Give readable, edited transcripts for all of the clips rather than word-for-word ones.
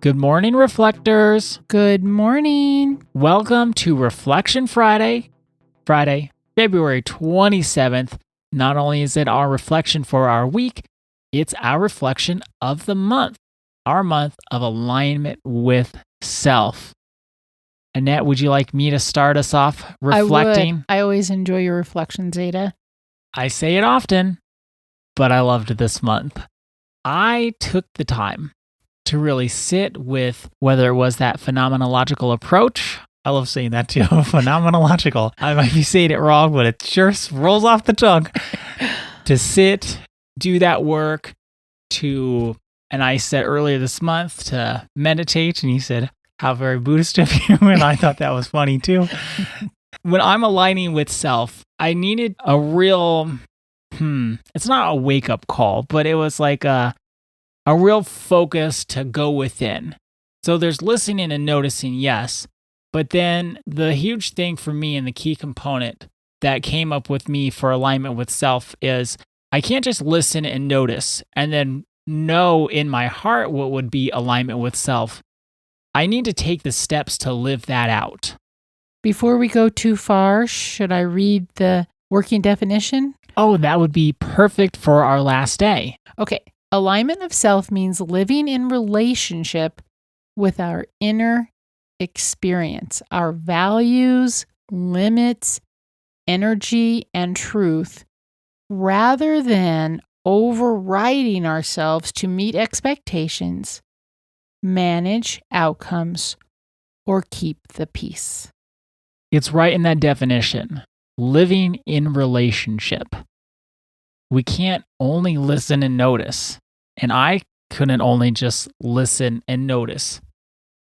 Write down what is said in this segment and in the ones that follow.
Good morning, reflectors. Good morning. Welcome to Reflection Friday, February 27th. Not only is it our reflection for our week, it's our reflection of the month, our month of alignment with self. Annette, would you like me to start us off reflecting? I always enjoy your reflections, Ada. I say it often, but I loved this month. I took the time to really sit with whether it was that phenomenological approach. I love saying that too, phenomenological. I might be saying it wrong, but it sure rolls off the tongue. To sit, do that work, and I said earlier this month to meditate, and you said, how very Buddhist of you, and I thought that was funny too. When I'm aligning with self, I needed a real, it's not a wake-up call, but it was like a real focus to go within. So there's listening and noticing, yes. But then the huge thing for me and the key component that came up with me for alignment with self is I can't just listen and notice and then know in my heart what would be alignment with self. I need to take the steps to live that out. Before we go too far, should I read the working definition? Oh, that would be perfect for our last day. Okay. Alignment of self means living in relationship with our inner experience, our values, limits, energy, and truth, rather than overriding ourselves to meet expectations, manage outcomes, or keep the peace. It's right in that definition. Living in relationship. We can't only listen and notice. And I couldn't only just listen and notice.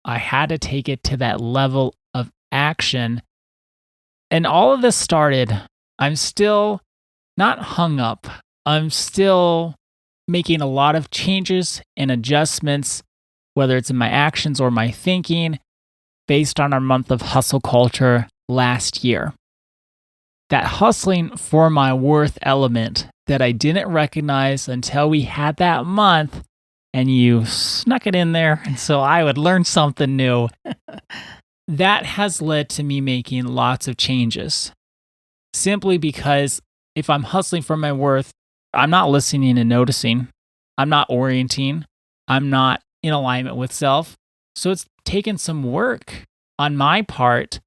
I had to take it to that level of action. And all of this started, I'm still not hung up. I'm still making a lot of changes and adjustments, whether it's in my actions or my thinking, based on our month of hustle culture last year. That hustling for my worth element that I didn't recognize until we had that month, and you snuck it in there, and so I would learn something new. That has led to me making lots of changes. Simply because if I'm hustling for my worth, I'm not listening and noticing. I'm not orienting. I'm not in alignment with self. So it's taken some work on my part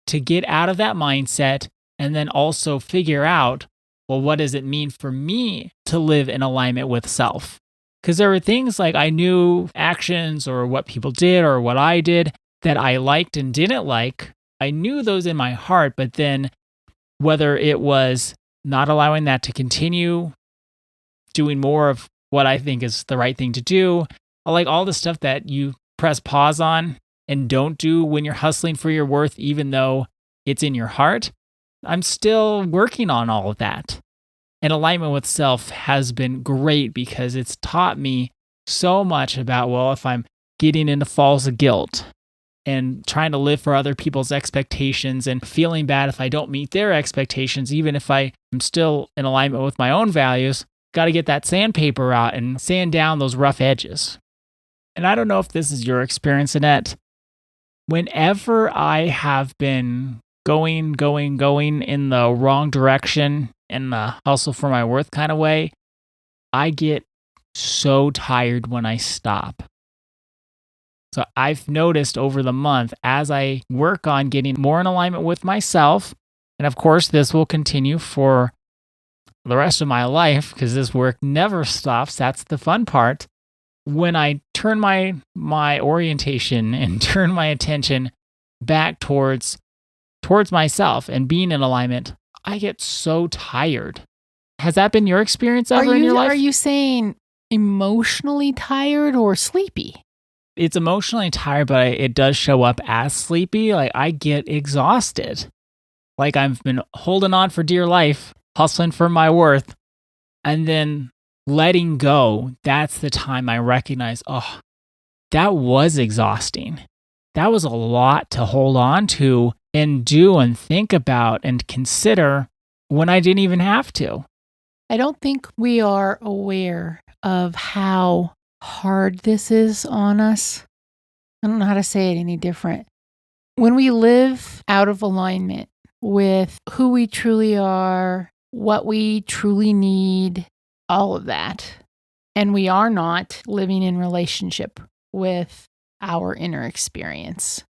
to get out of that mindset and then also figure out, well, what does it mean for me to live in alignment with self? Because there were things like I knew actions or what people did or what I did that I liked and didn't like. I knew those in my heart, but then whether it was not allowing that to continue, doing more of what I think is the right thing to do, like all the stuff that you press pause on and don't do when you're hustling for your worth, even though it's in your heart. I'm still working on all of that. And alignment with self has been great because it's taught me so much about, well, if I'm getting into falls of guilt and trying to live for other people's expectations and feeling bad if I don't meet their expectations, even if I am still in alignment with my own values, got to get that sandpaper out and sand down those rough edges. And I don't know if this is your experience, Annette. Whenever I have been going in the wrong direction in the hustle for my worth kind of way, I get so tired when I stop. So I've noticed over the month as I work on getting more in alignment with myself, and of course this will continue for the rest of my life because this work never stops. That's the fun part. When I turn my orientation and turn my attention back towards myself and being in alignment, I get so tired. Has that been your experience ever in your life? Are you saying emotionally tired or sleepy? It's emotionally tired, but it does show up as sleepy. Like I get exhausted. Like I've been holding on for dear life, hustling for my worth, and then letting go. That's the time I recognize, oh, that was exhausting. That was a lot to hold on to and do and think about and consider when I didn't even have to. I don't think we are aware of how hard this is on us. I don't know how to say it any different. When we live out of alignment with who we truly are, what we truly need, all of that, and we are not living in relationship with our inner experience,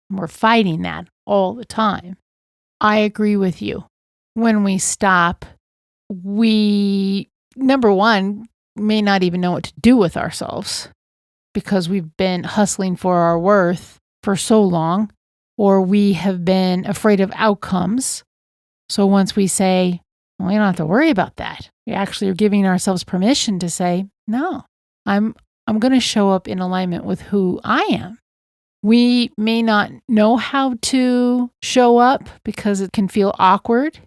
we're fighting that all the time. I agree with you. When we stop, we, number one, may not even know what to do with ourselves because we've been hustling for our worth for so long, or we have been afraid of outcomes. So once we say, well, we don't have to worry about that, we actually are giving ourselves permission to say, no, I'm going to show up in alignment with who I am. We may not know how to show up because it can feel awkward.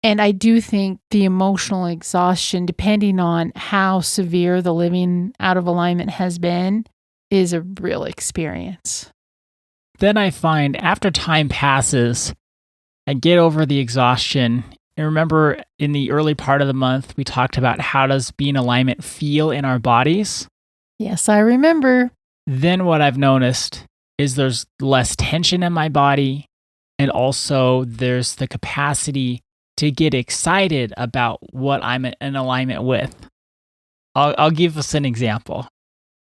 And I do think the emotional exhaustion, depending on how severe the living out of alignment has been, is a real experience. Then I find after time passes, I get over the exhaustion. And remember in the early part of the month, we talked about how does being in alignment feel in our bodies? Yes, I remember. Then what I've noticed is there's less tension in my body. And also there's the capacity to get excited about what I'm in alignment with. I'll give us an example.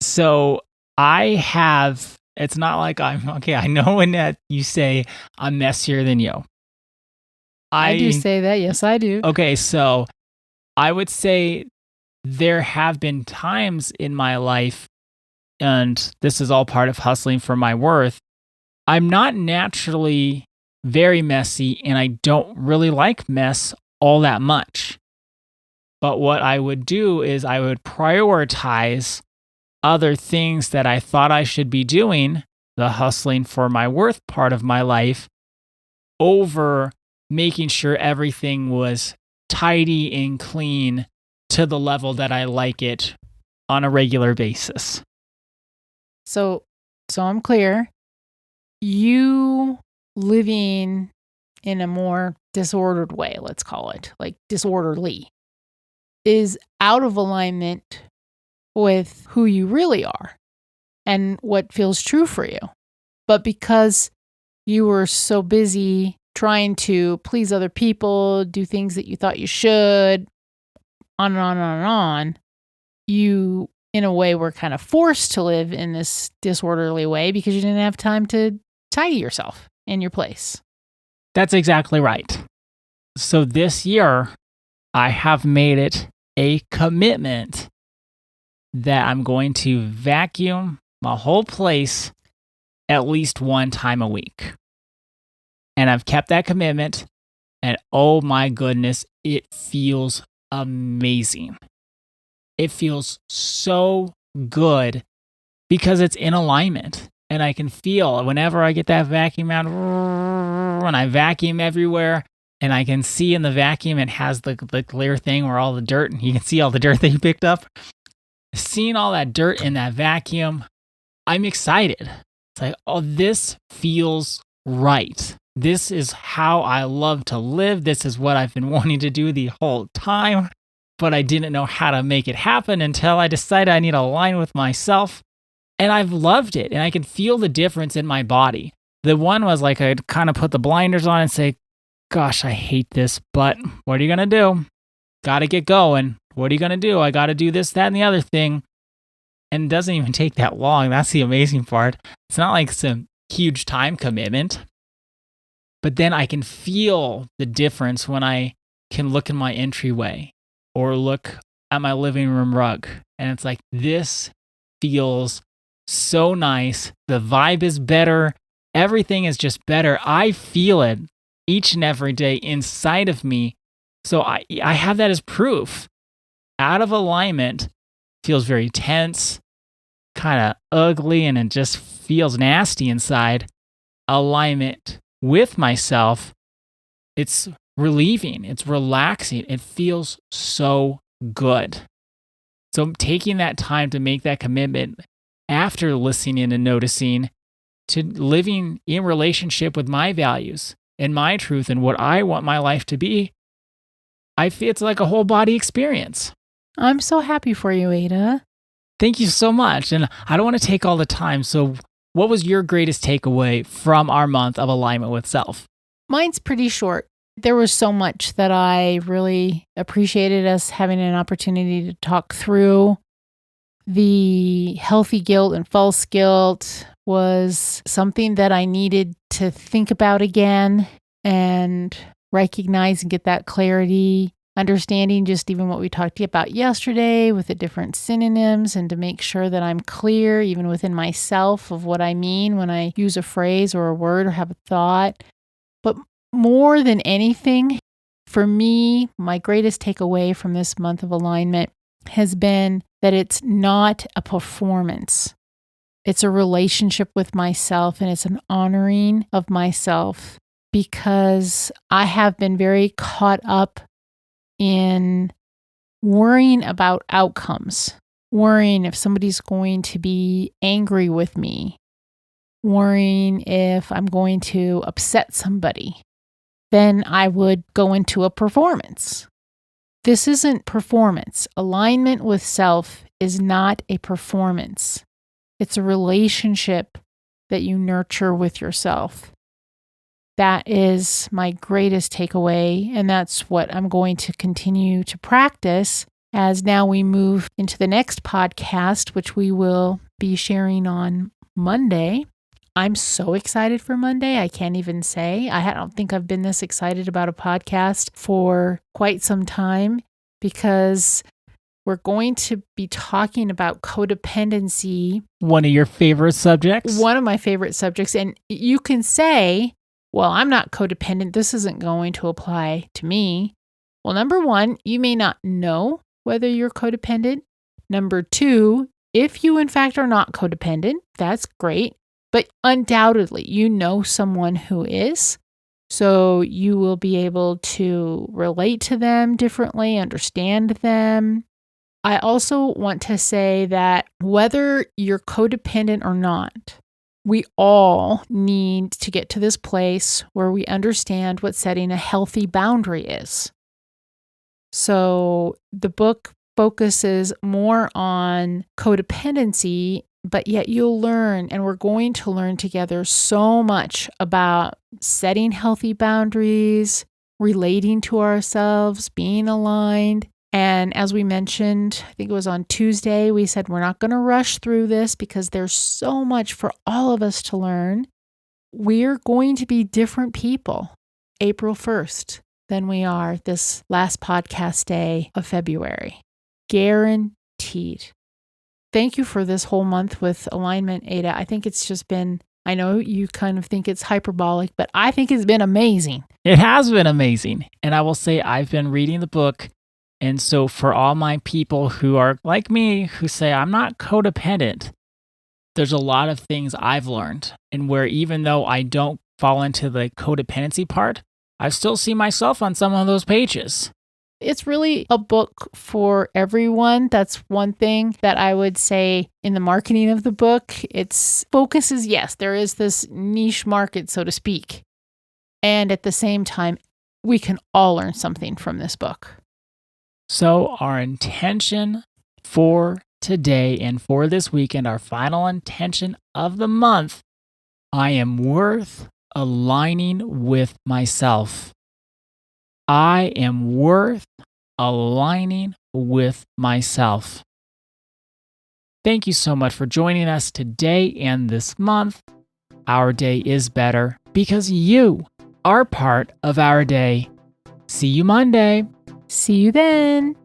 So it's not like I know when that you say I'm messier than you. I do say that. Yes, I do. Okay, so I would say there have been times in my life, and this is all part of hustling for my worth. I'm not naturally very messy, and I don't really like mess all that much. But what I would do is I would prioritize other things that I thought I should be doing, the hustling for my worth part of my life, over making sure everything was tidy and clean to the level that I like it on a regular basis. So I'm clear. You living in a more disordered way, let's call it, like disorderly, is out of alignment with who you really are and what feels true for you. But because you were so busy trying to please other people, do things that you thought you should, on and on and on and on, you, in a way, were kind of forced to live in this disorderly way because you didn't have time to tidy yourself in your place. That's exactly right. So this year, I have made it a commitment that I'm going to vacuum my whole place at least one time a week. And I've kept that commitment, and oh my goodness, it feels amazing. It feels so good because it's in alignment. And I can feel whenever I get that vacuum out, when I vacuum everywhere, and I can see in the vacuum, it has the clear thing where all the dirt, and you can see all the dirt that you picked up. Seeing all that dirt in that vacuum, I'm excited. It's like, oh, this feels right. This is how I love to live. This is what I've been wanting to do the whole time, but I didn't know how to make it happen until I decided I need to align with myself. And I've loved it, and I can feel the difference in my body. The one was like I'd kind of put the blinders on and say, gosh, I hate this, but what are you going to do? Got to get going. What are you going to do? I got to do this, that, and the other thing. And it doesn't even take that long. That's the amazing part. It's not like some huge time commitment. But then I can feel the difference when I can look in my entryway or look at my living room rug. And it's like, this feels so nice. The vibe is better. Everything is just better. I feel it each and every day inside of me. So I have that as proof. Out of alignment feels very tense, kind of ugly, and it just feels nasty inside. Alignment with myself, it's relieving, it's relaxing, it feels so good. So taking that time to make that commitment after listening and noticing to living in relationship with my values and my truth and what I want my life to be, I feel it's like a whole body experience. I'm so happy for you, Ada. Thank you so much. And I don't want to take all the time. So What was your greatest takeaway from our month of alignment with self? Mine's pretty short. There was so much that I really appreciated us having an opportunity to talk through. The healthy guilt and false guilt was something that I needed to think about again and recognize and get that clarity, understanding just even what we talked about yesterday with the different synonyms, and to make sure that I'm clear even within myself of what I mean when I use a phrase or a word or have a thought. But more than anything, for me, my greatest takeaway from this month of alignment has been that it's not a performance. It's a relationship with myself, and it's an honoring of myself, because I have been very caught up in worrying about outcomes, worrying if somebody's going to be angry with me, worrying if I'm going to upset somebody. Then I would go into a performance. This isn't performance. Alignment with self is not a performance. It's a relationship that you nurture with yourself. That is my greatest takeaway, and that's what I'm going to continue to practice as now we move into the next podcast, which we will be sharing on Monday. I'm so excited for Monday. I can't even say. I don't think I've been this excited about a podcast for quite some time, because we're going to be talking about codependency. One of your favorite subjects? One of my favorite subjects. And you can say, well, I'm not codependent. This isn't going to apply to me. Well, number one, you may not know whether you're codependent. Number two, if you in fact are not codependent, that's great. But undoubtedly, you know someone who is. So you will be able to relate to them differently, understand them. I also want to say that whether you're codependent or not, we all need to get to this place where we understand what setting a healthy boundary is. So the book focuses more on codependency, but yet you'll learn, and we're going to learn together so much about setting healthy boundaries, relating to ourselves, being aligned. And as we mentioned, I think it was on Tuesday, we said we're not going to rush through this because there's so much for all of us to learn. We're going to be different people April 1st than we are this last podcast day of February. Guaranteed. Thank you for this whole month with alignment, Ada. I think it's just been, I know you kind of think it's hyperbolic, but I think it's been amazing. It has been amazing. And I will say I've been reading the book. And so for all my people who are like me, who say I'm not codependent, there's a lot of things I've learned. And where even though I don't fall into the codependency part, I still see myself on some of those pages. It's really a book for everyone. That's one thing that I would say in the marketing of the book. Its focus is, yes, there is this niche market, so to speak. And at the same time, we can all learn something from this book. So our intention for today and for this weekend, our final intention of the month, I am worth aligning with myself. I am worth aligning with myself. Thank you so much for joining us today and this month. Our day is better because you are part of our day. See you Monday. See you then.